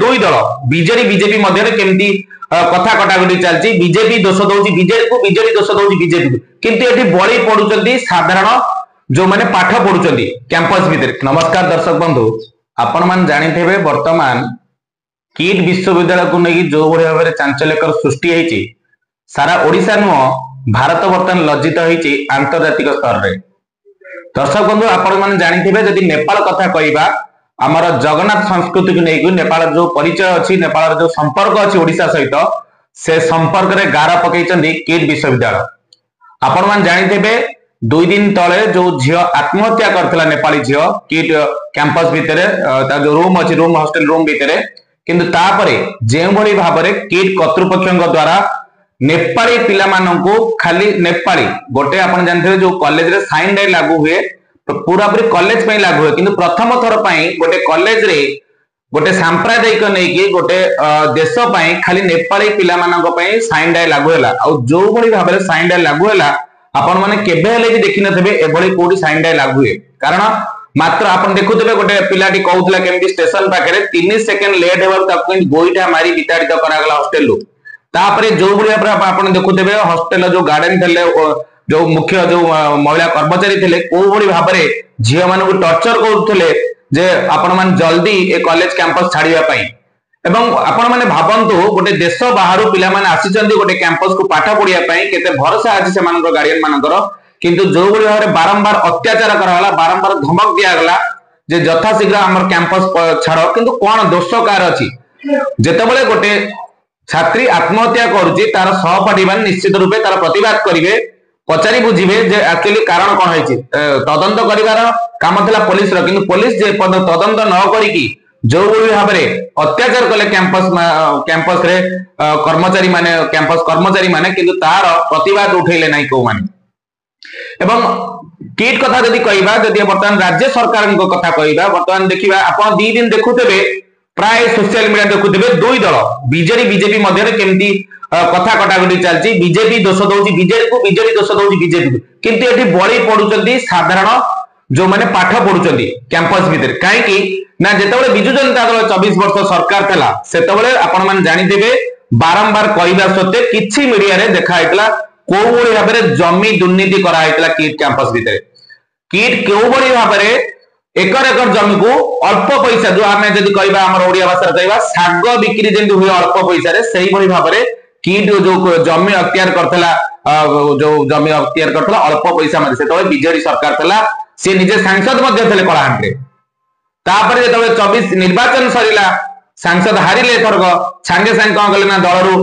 दुई दल BJD BJP मध्य केमती कथा कटाकटी चलती बीजेपी दोष दौर बीजेडी को बीजेडी दोष दौर बीजेपी को किंतु ये बड़ी पड़ुंट साधारण जो मैंने पाठ पढ़ुं कैंपस भितर। नमस्कार दर्शक बंधु आपण मान जानिथिबे वर्तमान किट विश्वविद्यालय को लेकिन जो भाई भाव चांचल्यकर सृष्टि होती सारा ओडिशा नुह भारत बर्तमान लज्जित होती आंतर्जातिक स्तर में। दर्शक बंधु आपण मैंने जानिथिबे जदि नेपाल कथा कहवा आमर जगन्नाथ संस्कृति को लेकिन नेपाल जो परिचय अच्छी नेपाल जो संपर्क अच्छी ओडिशा सहित से संपर्क में गार पकई किट विश्वविद्यालय। आपण मैंने जानिथिबे 2 दिन तले जो झील आत्महत्या करथिला नेपाली झील किट कैंपस भितर जो रूम अच्छी रूम हॉस्टल रूम भितर किंतु तापरे जे भली भाबरे किट कर्तृपक्षों द्वारा नेपाली पिला माननकु खाली नेपाली गोटे आपण जानथिबे जो कॉलेज रे साइन डे लागू हुए पूरा पूरी कॉलेज पे लागू हुए किंतु प्रथम थर पई गोटे कॉलेज रे गोटे सांप्रदायिक नै कि गोटे देश पई खाली नेपाली पिला माननक पई साइन डे लागू होला आ जो भली भाबरे साइन डे लागू होला आपण माने केबे हेले कि देखि नथबे एभली कोडी साइन डे लागू हुए कारण मात्र आपण देखुथबे गोटे पिलाटी कहउतला केमती स्टेशन पाखरे 3 सेकंड लेट हेबार ताको गोइठा मारी विताड़ित करागला हॉस्टल लो तापरे जो भली आपण देखुथबे हॉस्टल जो गार्डन थले जो मुख्य जो महिला कर्मचारी थे को भली भाबरे झियो मानकु टॉर्चर करथले जे आपण मान जल्दी ए कॉलेज कैंपस छाड़िया पई एवं आपण माने भाबंतु गोटे देश बाहरु पिला माने आसीचंदी गोटे कैंपस को पाठ पढिया पई केते भरोसा अछि से मानकर गार्डियन मानकर किंतु जो भली भाबरे बारंबार अत्याचार कराला बारंबार धमक दिया गला जे यथा शीघ्र हमर कैंपस छाड़ो किंतु कोन दोष कार अछि जेतेबेले गोटे छात्री आत्महत्या करूची तार सहपाठी मान निश्चित रूपे तार प्रतिवाद करिवे पचारि बुझिबे जे एक्चुअली कारण कोन होइची तदंत करिवार काम थिला पुलिस रो किंतु पुलिस जे तदंत न करिकी जो भली भाबरे अत्याचार कले कैंपस रे कर्मचारी माने कैंपस कर्मचारी माने किंतु तार प्रतिवाद उठैले नै को माने एवं किट कथा जदि कहबा जदि वर्तमान राज्य सरकार को कथा कहबा वर्तमान देखिबा आपण 2 दिन देखुथबे प्राय सोशल मीडिया देखुथबे दुई दल बीजेडी बीजेपी मध्य केमती कथा कटाकटी चलती बीजेपी दोष दौर बीजेडी को बीजेडी दोष दौर बीजेपी को किंतु ये बड़ी पड़ुंट साधारण जो मैंने पाठ पढ़ुं कैंपस भितर कहीं ना जिते विजु जनता दल 24 वर्ष सरकार था से आपण मैंने जानिथिबे बारंबार कहवा सत्वे किछि मीडिया रे देखाइतला को भली भाबरे जमी दुर्नीति कराइतला किट कैंपस भितर किट को भली भाबरे एकर एकर जमी को अल्प पैसा जो आमे जदि कहबा हमर ओडिया भाषा रे कहबा साग बिक्री जेंति हुए अल्प पैसा रे सही भली भाबरे किट जो जमी अख्तियार करथला जो जमी अख्तियार करथला अल्प पैसा मध्ये सेतबे बीजेडी सरकार थला से निजे सांसद मध्ये थले कलाहांड्रे तापर जेतबे 24 निर्वाचन सरिला सांसद हारिले थरक सांगे सांग कोन गले ना दलरु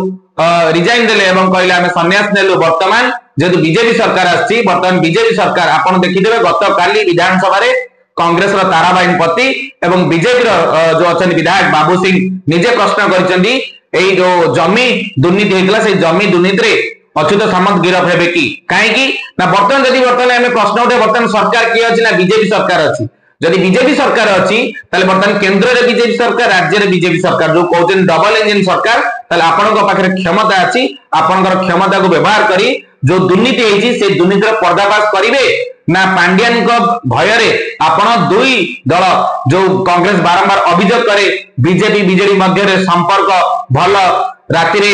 रिजाइन देले एवं कहले आमे सन्यास नेलु वर्तमान जेतु बीजेपी सरकार आछि वर्तमान बीजेपी सरकार आपण देखिदेबे गत काली विधानसभा रे कांग्रेस रो ताराबाइन पति एवं बीजेपी रो जो अछन विधायक बाबू सिंह निजे प्रश्न करिसेंदी एई जो जमी दुर्नीति हेतला से जमी दुर्नीति रे अच्युत सामंत गिरफ हेबे कि काहेकि ना वर्तमान जदि वर्तमान आमे प्रश्न उठे वर्तमान सरकार की अछि ना बीजेपी सरकार अछि जदि बीजेपी सरकार अछि ताले वर्तमान केंद्र रे बीजेपी सरकार राज्य रे बीजेपी सरकार जो कहउछन डबल इंजन सरकार ताले आपन को पाखरे क्षमता अछि आपनकर क्षमता को व्यवहार करी जो दुर्नीति हेछि से दुर्नीति रो पर्दाफाश करिवे ना पांड्यान को भय रे आपण दुई दल जो कांग्रेस बारंबार अभियोग करे बीजेपी बीजेडी मध्य रे संपर्क भल राति रे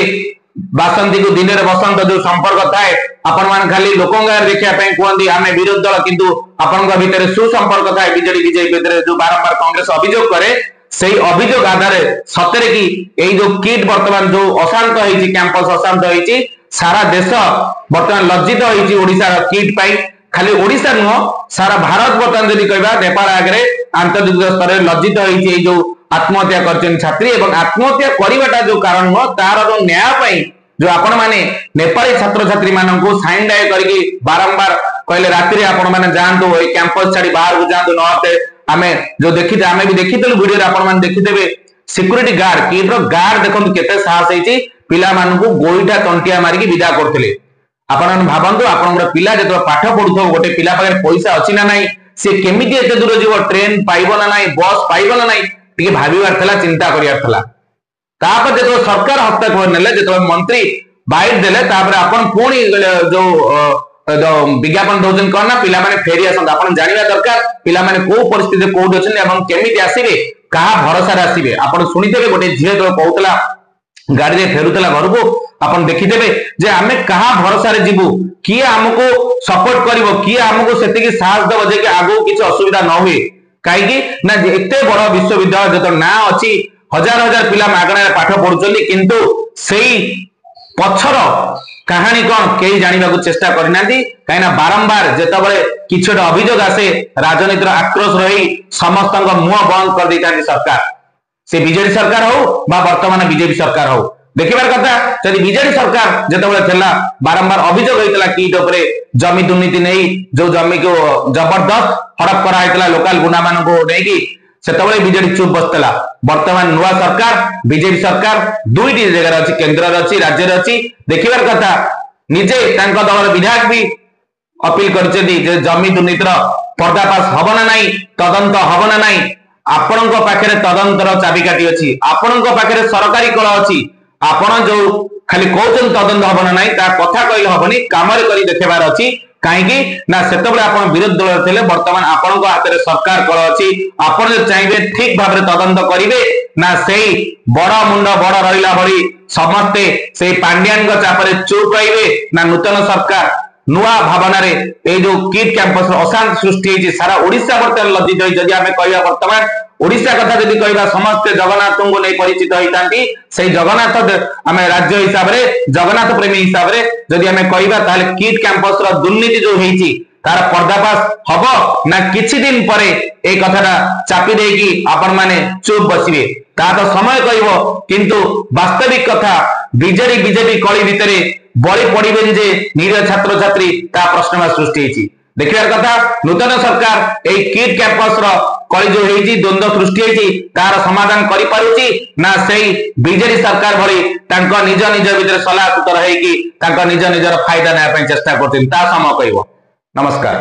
बासंती को दिन रे बसंत जो संपर्क थाए आपण मान खाली लोकंगार देखिया पई कोंदी आमे विरोध दल किंतु आपण को भीतर सुसंपर्क थाए बीजेडी बीजेपी भीतर जो बारंबार कांग्रेस अभियोग करे सेही अभियोग आधार सतरे की एई जो किट वर्तमान जो अशांत होईची कैंपस अशांत होईची सारा देश वर्तमान लज्जित होईची ओडिसा किट पई खाली ओडिसा नुह सारा भारत वर्तमान जदि कहबा नेपाल आगरे आंतर्जातिक स्तर रे लज्जित होईची एई जो आत्महत्या करछन छात्री एवं आत्महत्या करिवाटा जो कारण हो तार जो न्याय पई जो आपण माने नेपाली छात्र छात्री माननकु साइन डाय करके बारंबार कहले राति रे आपण माने जानतो ए कैंपस छाडी बाहर को जानतो नते आमे जो देखि आमे भी देखितलु वीडियो रे आपण माने देखिदेबे सिक्युरिटी गार्ड किड्रो गार्ड देखंतु केते साहस हेची पिला माननकु गोइठा तंटिया मारी की विदा करथिले आपण भाबंतु आपण पिला जेतो पाठ पढुथो गोटे पिला पाखे पैसा अछि ना नाही से केमिति एते दूर जीव ट्रेन पाइबो ना नाही बस पाइबो ना नाही टिके भाबिवार थला चिंता करियार थला तापर जेतो सरकार हस्तक्षेप नेले जेतो मंत्री बाइट देले तापर आपण पुणी जो विज्ञापन दौन कौन ना पिला माने फेरी आसंत आपण जानिबा दरकार पिला माने को परिस्थिति कोड अछन एवं केमिति आसीबे कहा भरोसा आसवे आप शुणिथे गोटे झील जो कहूला गाड़ी में फेरुला घर को अपन देखीदेवे जे आमे कहा भरोसा जीवु किए आमको सपोर्ट करिवो किए आमको सेतिकी साहस देव जे कि आगो किसी असुविधा न हुए कहीं ना एते बड़ विश्वविद्यालय जो ना अच्छी हजार हजार पिला मागणार पाठ पढ़ुचंदी किंतु सेई पछर कहानी कौन कई जानवा चेष्टा करना कहीं बारंबार जितेबाला किसी गोटे अभियोग आसे राजनीतिर आक्रोश रही समस्त मुह बंद कर देता सरकार से बीजेडी सरकार हो वर्तमान बीजेपी सरकार हो देखिबार कथा जदि बीजेडी सरकार जितेबाला बारंबार अभियोग होता किट उपरे जमी दुर्नीति नहीं जो जमी को जबरदस्त हड़प कराइला लोकाल गुंडा मान से बीजेडी चुप बसला वर्तमान नुआ सरकार बीजेपी सरकार दुईटी जगह अच्छी केन्द्र अच्छी राज्य अच्छी देखिबार कथा निजे दल विधायक भी अपील कर जमी दुर्नीतिर पर्दाफाश हम ना नहीं तदंत हम ना नहीं आपण पाखे तदंतर चाबिकाठी अच्छी आपण पाखे सरकारी कल अच्छी आपण जो खाली कहते तदंत हम ना नहीं कथा कहले हेनी कम देखार अच्छी कहीं ना से विरोधी दल थे बर्तमान आपण हाथ में सरकार कल अच्छी आपण चाहिए ठीक भाव तदंत करेंगे ना से बड़ मुंड बड़ रहा भली समस्ते से पांड्यान चापे चुप रही ना नूतन सरकार नुआ भावना रे जो किट कैंपस अशांति सृष्टि सारा ओडिशा बर्तमान लज्जित होती आम कह बर्तमान ओडिशा कथा जदि कहबा समस्त जगन्नाथ को नहीं परिचित होती से जगन्नाथ आम राज्य हिसाब से जगन्नाथ प्रेमी हिसाब से जदि आम कहबा ताले किट कैंपस दुर्नीति जो होती तार पर्दाफाश हम ना किछि दिन पर एक कथा चापी देकी आपण माने चुप बसिबे ता तो समय कहबो किंतु वास्तविक कथा बीजेडी बीजेपी कली भितर बड़ी पड़े जे निरीह छात्र छात्री ता प्रश्न सृष्टि होती देखिबार कथा नूतन सरकार एक किट कैंपस कली जो होती द्वंद्व सृष्टि होती तार समाधान करि पारुची ना सेई बीजेडी सरकार भली तांको निज निज भितर सलाह सूत्र होगी निज निजर फायदा ना चेष्टा करथिन ता समय कहबो नमस्कार।